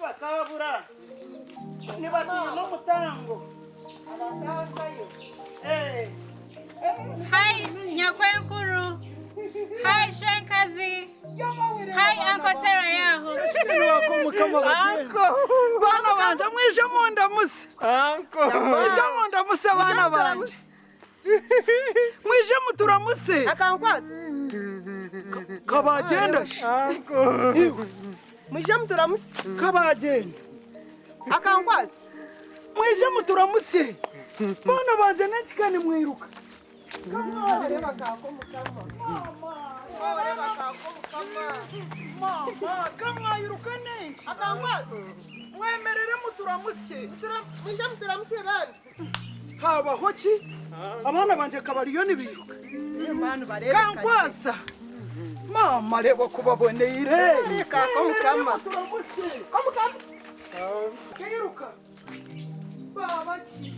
bakabura nibatiye no mutango abatasayo Hi Nyakwenkuru. Hi Shankazi. Hi Uncle Tera yaho. Uncle bana banje mwishe munda muse Uncle mwishe munda muse bana banje mwishe mutura muse akankwazi kabagenda Uncle mwishe mutura muse kabagenda akankwazi mwishe mutura muse bana banje nakikani mwiruka mama kama yiruka nenshi akankwazi mwemerere mutura muse mwishe mutura muse bana haba hoki abana banje kabariyo nibiruka kankwasa mama lebo kubaboneyire reka ko mukama kiruka baba ki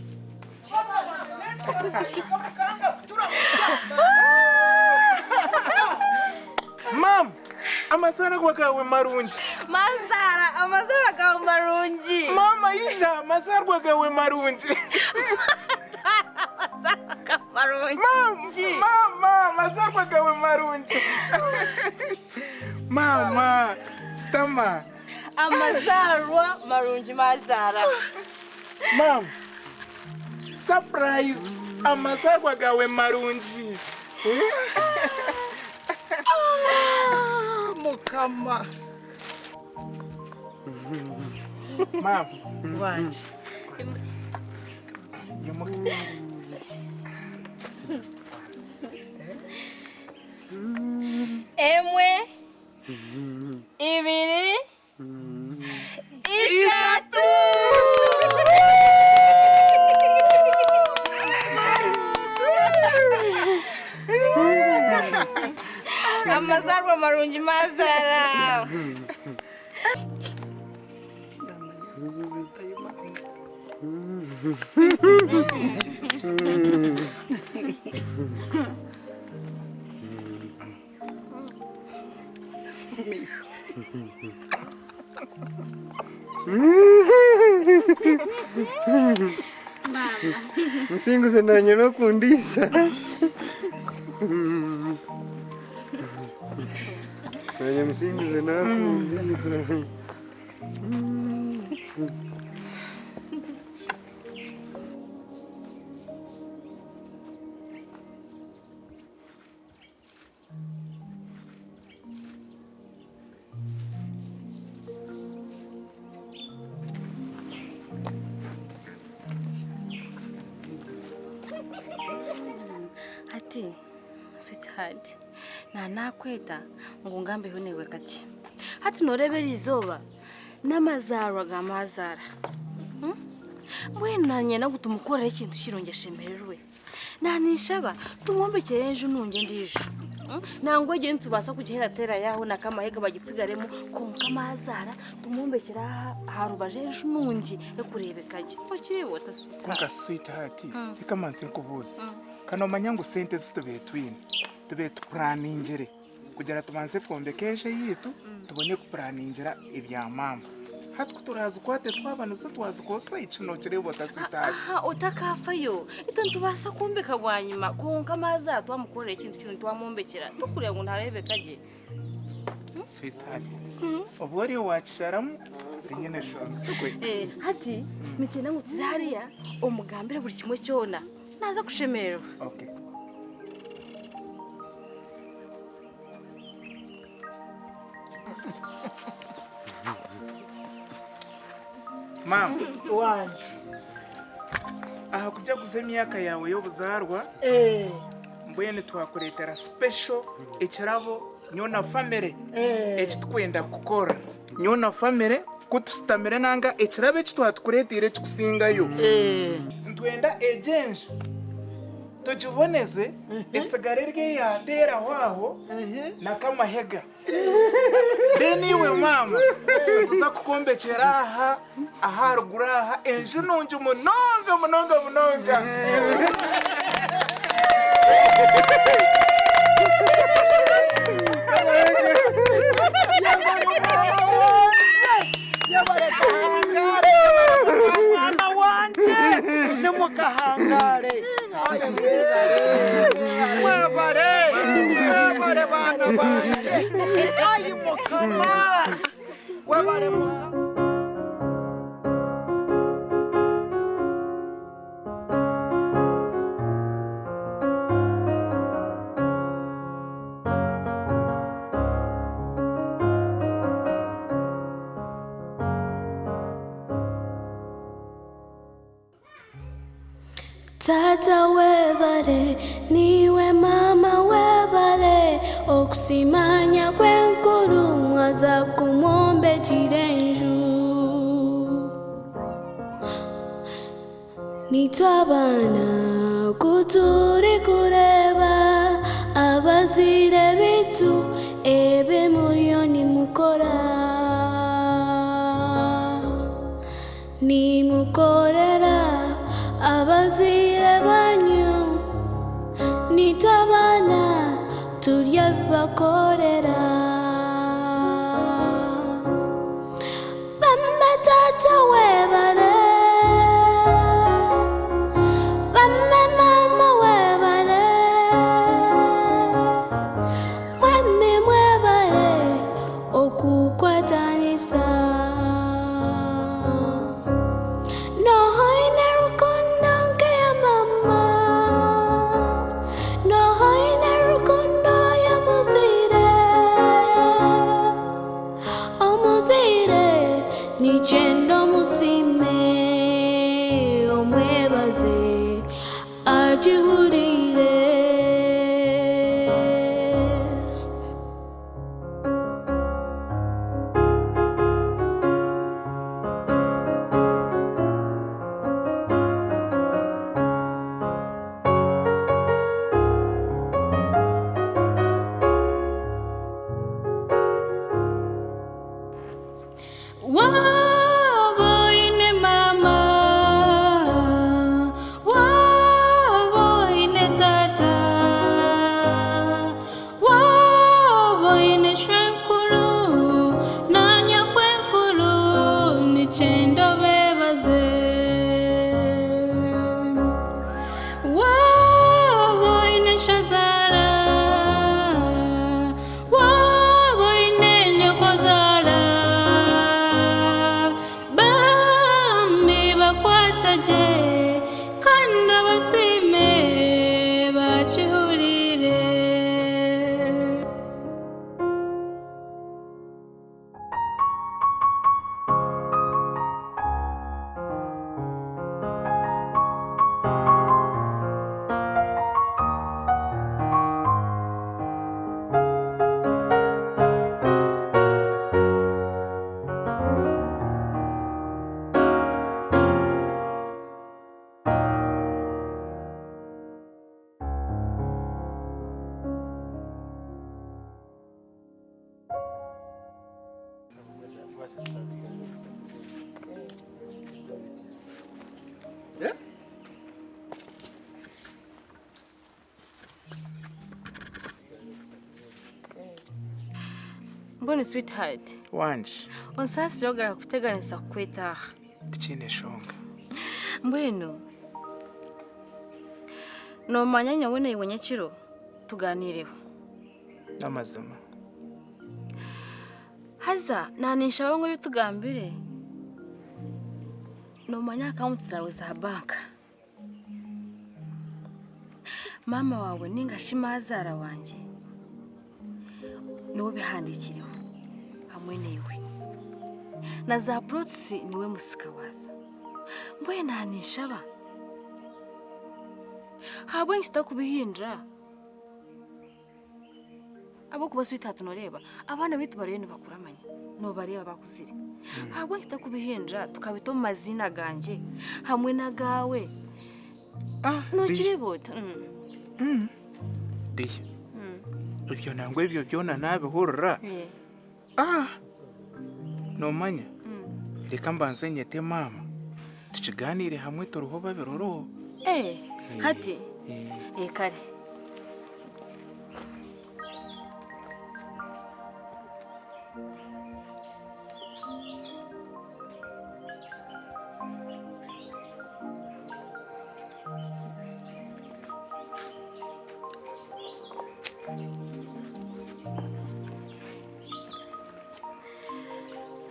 Mam, amasara gwagawe marunji. Mazara, amazara gawe marunji. Mama Isha, amasara gwagawe marunji. Mazara gawe marunji. Mama, amasara gwagawe marunji. Mama, stama. Amazarwa marunji mazara. Mam, surprise, amasara gwagawe marunji. mukama Mam, wanje Emwe ibiri ishatu amazarwa marunji mazara Msingu senanya no kundisa. Nanya msingu senanya kundisa. sweetheart nakweta ngo ngambeho newe kake hati norebera izoba n'amazarwa gamazara mbwenu nanye nagutumukorera ikintu kirongeshe mpererwe nanishaba tumwombekeye ejo nunge ndije nangwe je ntubasa kugihera tera yaho nakamahega bagitsigaremo konka amazara tumwombekera harubaje ejo nunge ekurebekaje okibota Konka sweetheart ikamanze kubuza kanomanya ngo sente zitubetwine tubetu planingere kugira tumanze twombekeje yitu tubone ku planingera ibya mama hatwe turazi kwate twabana zo twazi kosa icino kirebota sweetheart utakafayo ito ntubasa kumbeka bwanyuma konka amazara twamukorera ikintu kintu twamwombekera tukureba ngo ntarebekaje sweetheart obori wacharamu nyine shonga hati nikena ngo tuzariya omugambire buri kimwe cyona naza kushemererwa okay Mama wanje aha kujya guze imyaka yawe yo buzarwa mbwene twakuretera special ekirabo nyona family ekitwenda kukora nyona family kutustamire nanga ekirabo ekitwatukuretire kikusingayo ntwenda ejenje tujiboneze esigare rye yatera waho nakamahega deniwe mama tuza kukombekera aha aharugura aha enju nunje munonga mwana wanje nemukahangare mwebale bana banje ayi mukama webale mukama Tata webale, niwe mama webale, okusimanya kwenkuru mwaza kumwombe chirenju. Nitwabana kuturi kureba, abazire bitu, ebe murioni mukora. Ni mukorera, abazire banyu nitabana turya bakorera bamba tata webale bamba mama webale wembe mwebale okukwatanisa Nichendo musime omwebaze ajihurire Mbona sweetheart wanje onsasi yogara kuteganisa kwetaha tikine shonga mbwenu no manyanya wene iwe nyakiro tuganireho n'amazima haza nanisha bamwe bitugambire no manya account zawe za banka mama wawe ningashima azara wanje niwe bihandikireho hamwe newe na za protsi niwe musika wazo mbwe nanisha ba habwe ngita kubihindra abo kuba sweetheart noreba abana bitu barene bakuramanya no bareba bakuzire habwe ngita kubihindra tukabito mu mazina ganje hamwe na gawe no kiribota diye ibyo nangwe ibyo byona nabihurira nomanya reka mbanze nyete mama tukiganire hamwe turuho babiroro hati kare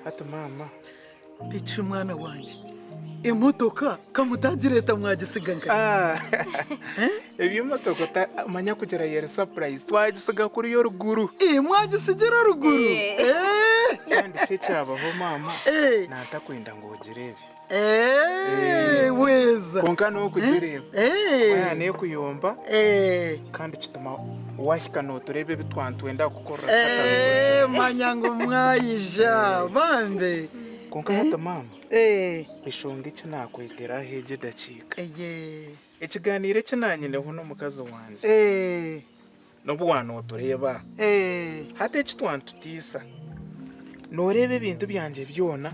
hata mama bici mwana wanje imotoka kamutazi leta mwagisiganga ibyo motoka manya kugera yere surprise twagisiga kuri yo ruguru mwagisigera ruguru kandi se cyabaho mama natakwenda ngo ugirebe weza konka no kugireba ne kuyomba kandi kituma wahika no turebe bitwantwenda gukora manyango mwayija bambe konka hata mama ishonga iki nakwetera heje dacika ikiganire kinanyineho no mukazi wanje nubwo wanotureba hata kitwantutisa norebe ibintu byanje byona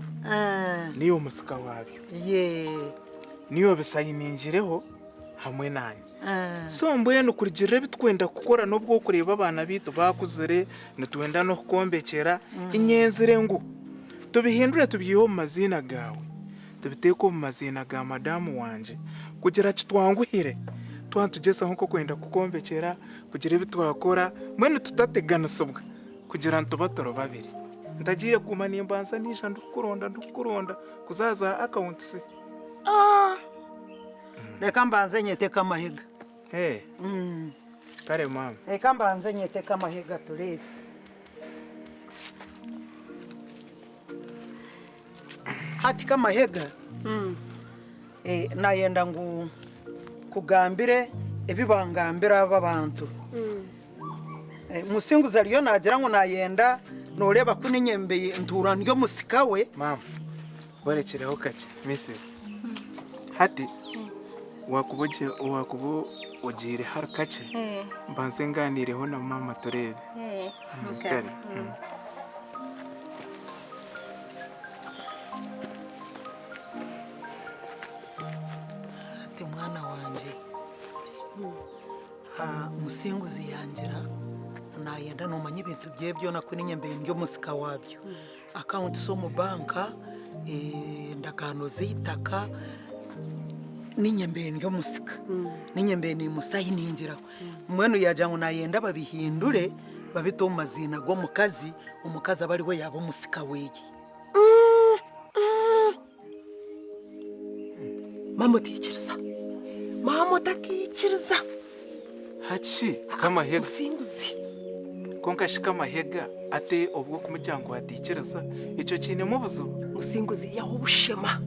niyo musika wabyo niyo bisayiningireho hamwe nanye so mbuye no kurigire bitwenda gukora nubwo kureba abana bitu bakuzire nitwenda no kukombekera inyenzire ngo tubihindure tubyiho mu mazina gawe tubiteko mu mazina ga madamu wanje kugira kitwanguhire twantugeza nko kwenda kukombekera kugira bitwakora mwene tutategana sobwa kugira ntubatoro babiri ndagiye kumana imbanza nisha ndukuronda kuzaza accounts reka mbanze nyeteka amahiga kare mama reka mbanze nyeteka amahiga turebe hati kamahega nayenda ngo kugambire ebibangambira abantu musinguza riyo nagira ngo nayenda noreba kuni nyembeye ntura ndyo musika we mama warekireho kake mrs hati wakubo ugire har kake mbanze nganireho na mama turebe kare ati mwana wanje musinguzi yangira nayenda nomanya ibintu byebyo nakuni nyembeye ndyo musika wabyo account so mu banka ndakano zitaka ninyembeye ndyo musika ninyembeye ni musayiningira mwenu yajango nayenda babihindure babito mu mazina go mukazi umukazi abari we yabo musika wegi mama tikiriza mama takikiriza hachi kama hega musinguzi konka shika mahega ate obwo kumujyango atikiriza icyo kintu mubuzo musinguzi yaho bushema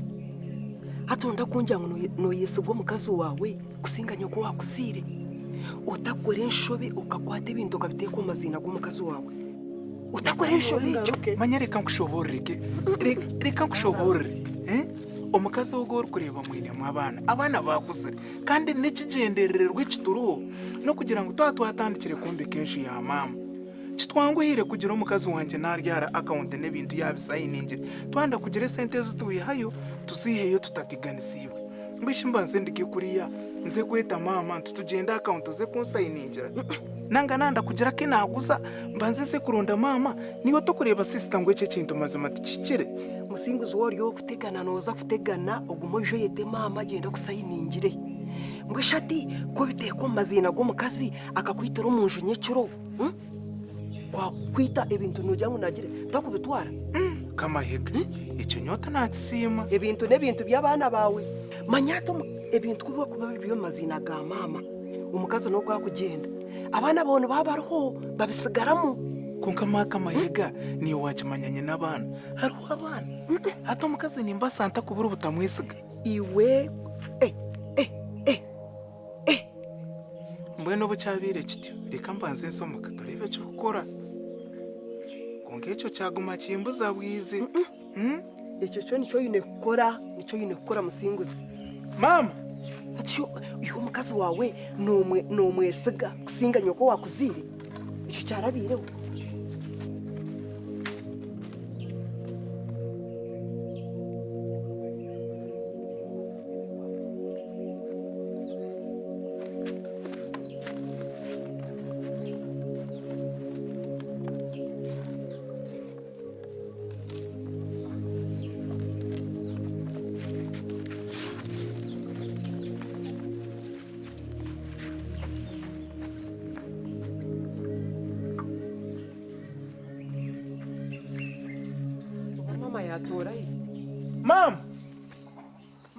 hatonda kunjyango no Yesu gwo mukazi wawe kusinganya ko wakuzire utakore nshobe ukakwate ibintu ukabiteka mu mazina gwo mukazi wawe utakore nshobe cyo manyereka nkushoboreke reka nkushoborere omukazi wo kureba mwine mu abana bakuze kandi n'ikigenderererwe kituru no kugira ngo twatwatandikire kumbe kenshi ya mama kitwanguhire kugira omukazi wanje naryara account n'ebintu yabisayiningire twanda kugira sente zituyihayo tuziheyo tutatiganisiwe mbishi mbanze ndike kuriya nze kweta mama tutugenda account ze kunsayiningira nanga nanda kugira ke naguza mbanze se kuronda mama niyo tokureba sister ngo ece kintu mazima tikikire musinguzi woriyo kutegana noza kutegana ogumojo yete mama agenda kusayiningire ngo shati ko biteko mazina go mukazi akakwitera umunju nyekiro kwakwita ebintu nujya ngo nagire takubitwara kamahega icyo nyota nakisima ebintu n'ebintu by'abana bawe manyato ebintu kuba biyo mazina ga mama umukazi no gwakugenda abana bone babariho babisigaramo konka maka mahega niyo wakimanyanye n'abana hariho abana hato umukazi nimba santa kubura ubutamwisiga iwe mbwene bucyabire kityo reka mbanze nsomoka turebe cyo gukora konke icyo cyaguma kimbuza bwize icyo cyo nicyo yine gukora musinguzi mama ati iyo mukazi wawe nomwesiga kusinga nyoko wakuzire icyo cyarabireho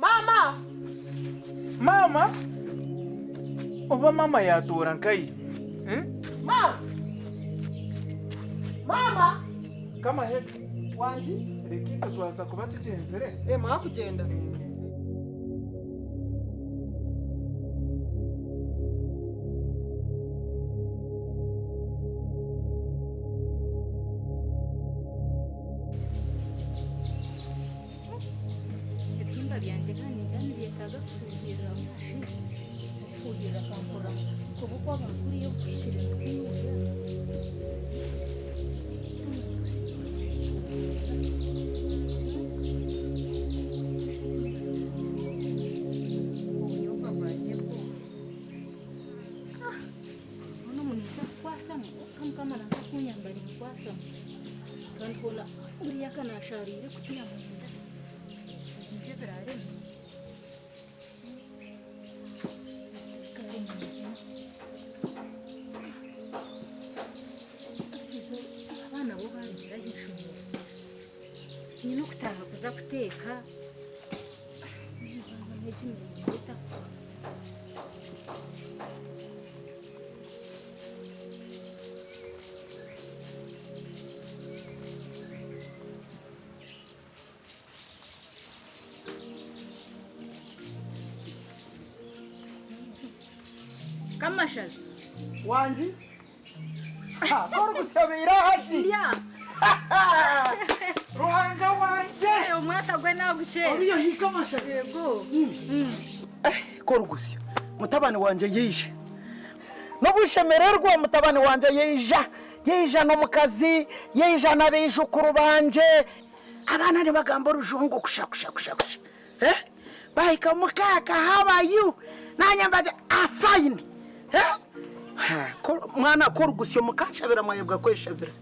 mama mama oba mama yatora nkai mama kama heka wanji rekika twaza kuba tugenzere mwakugenda byanjye kandi njyanirekaga kufuhira amashyi kufuhira kampora kuko kwa bakuri yo kwishyira kwiga ubunyobwa bwanjye bwo uno muniza kwasamo kamukama naza kunyambara kwasamo kandi hona uriya kanasharire kunyambara abana bo bagira ishuri ni no kutaha kuza guteka kamashazi wanji kora gusabira hafi ya ruhanga wanje umwaka gwe nawo gucera uriyo hikamasha yego kora gusya mutabani wanje yije n'ubushemererwa mutabani wanje yija no mukazi yija n'abijukuru banje abana ni bagamba rujungu kusha bahika mukaka how are you nanyambaje fine mwana kora gusya mukashabira mwayebwa kweshabira